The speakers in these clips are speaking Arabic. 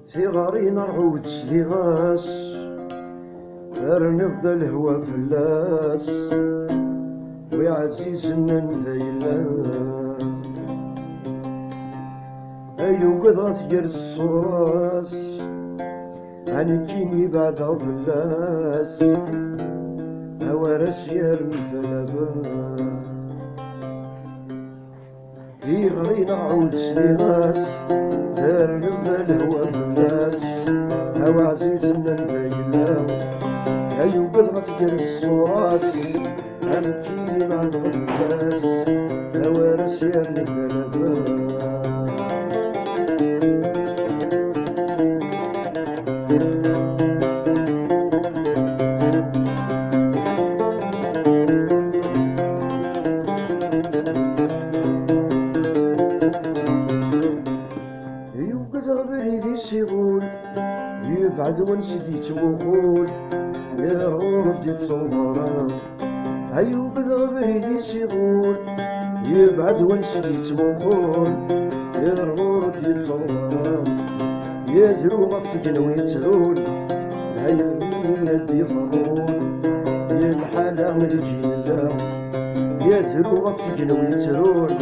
صغاري نرعود سليغاس فرنض الهوى فلاس ويا عزيزنا ندايلان ايو قضى ثير الصراس عنكيني بعد فلاس هوارس يا المثلبان يغري نعود سليغاس فرنض الهوى فلاس هوا عزيزنا ندايلان ايو قضى ثير الصراس عنكيني بعد فلاس هوارس يا المثلبان يغول يبعد ونسيت يتوقول يا ردي تصورا هيو بدا بريدي سيغول يبعد ونسيت يتوقول يا ردي تصورا يا درو غفقنا ويترول هيا ندي ضرول يا الحالة الجيلة يا درو غفقنا ويترول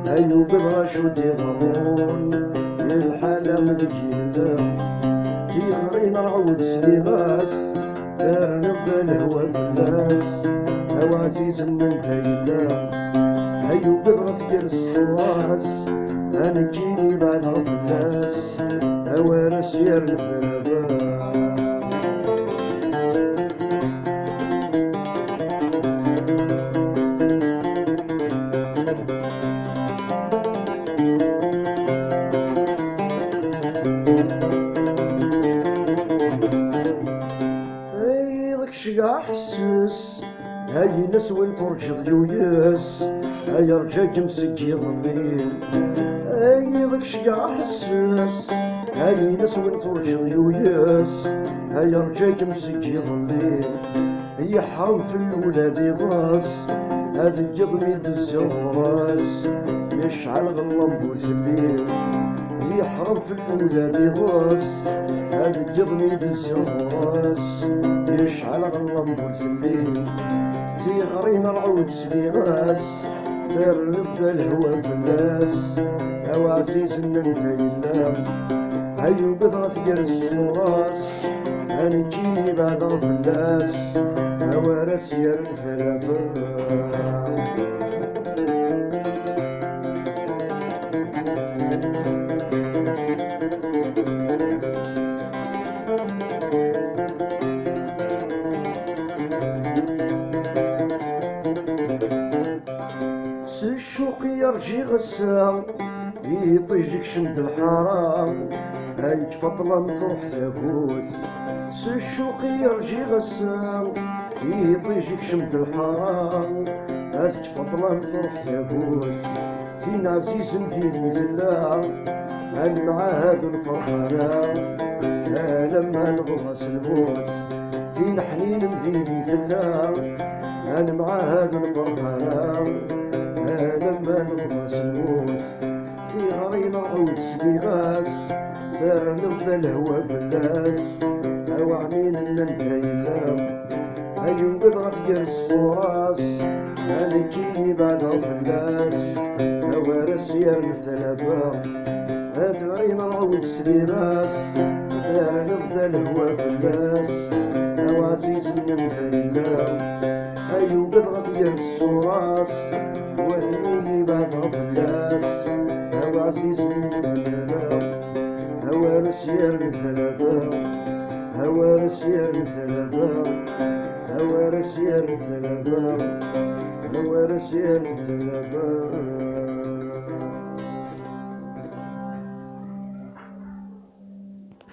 هيو بدا شودي ضرول الحالة مدجيلة تيغري نرعود سليغاس دار نبدا الهوى بالناس هوا عزيز من دايلة هيو قدرة ديال الصواص انا جيني بعد رب الناس هوا راسي الفرابان شقا حسس هاي ناس وين ترجض يويس هاي رجاك مسكي ضمين هاي ذاك شقا حسس هاي ناس وين ترجض يويس هاي رجاك مسكي ضمين هي حرم في الولاد يضاس هذا يضمي دز الراس يشعل غلام وزليل هي حرم في الولاد يضاس هذا يضمي دز الراس يشعل غلام وزليل تيغرينا العود سليغاس دار نبدا الهوى بالناس هوا عزيز ننتهي هيو بضغط جرس الراس انا جيني بعد رب الناس هوا راسي الفلبان الشوق يرجي غسام يطيجك شمد الحرام هايك فطلة مصروح ثابوت الشوق يرجي غسام يطيجك شمد الحرام هايك فطلة مصروح ثابوت فين عزيز فيني في الله هل مع هادو الفرحانة لما نبغى الموت فين حنين فيني في الله هل مع هادو الفرحانة لما نبغى الموت في غرينا عود سليغاس دار نبدا الهوى بالناس هوا عنينا ننتهي هيو قدرة ديال الصراس انا كيني بعد بالناس هوا راسي المثلبة هات غرينا العود سليغاس دار نبدا الهوى بالناس هوا عزيز ننتهي هيو قدرة ديال الصراس وهنيني بعد رب الناس هوا عزيز المثلبة هوا راسي المثلبة هوا راسي المثلبة هوا راسي المثلبة هوا راسي المثلبة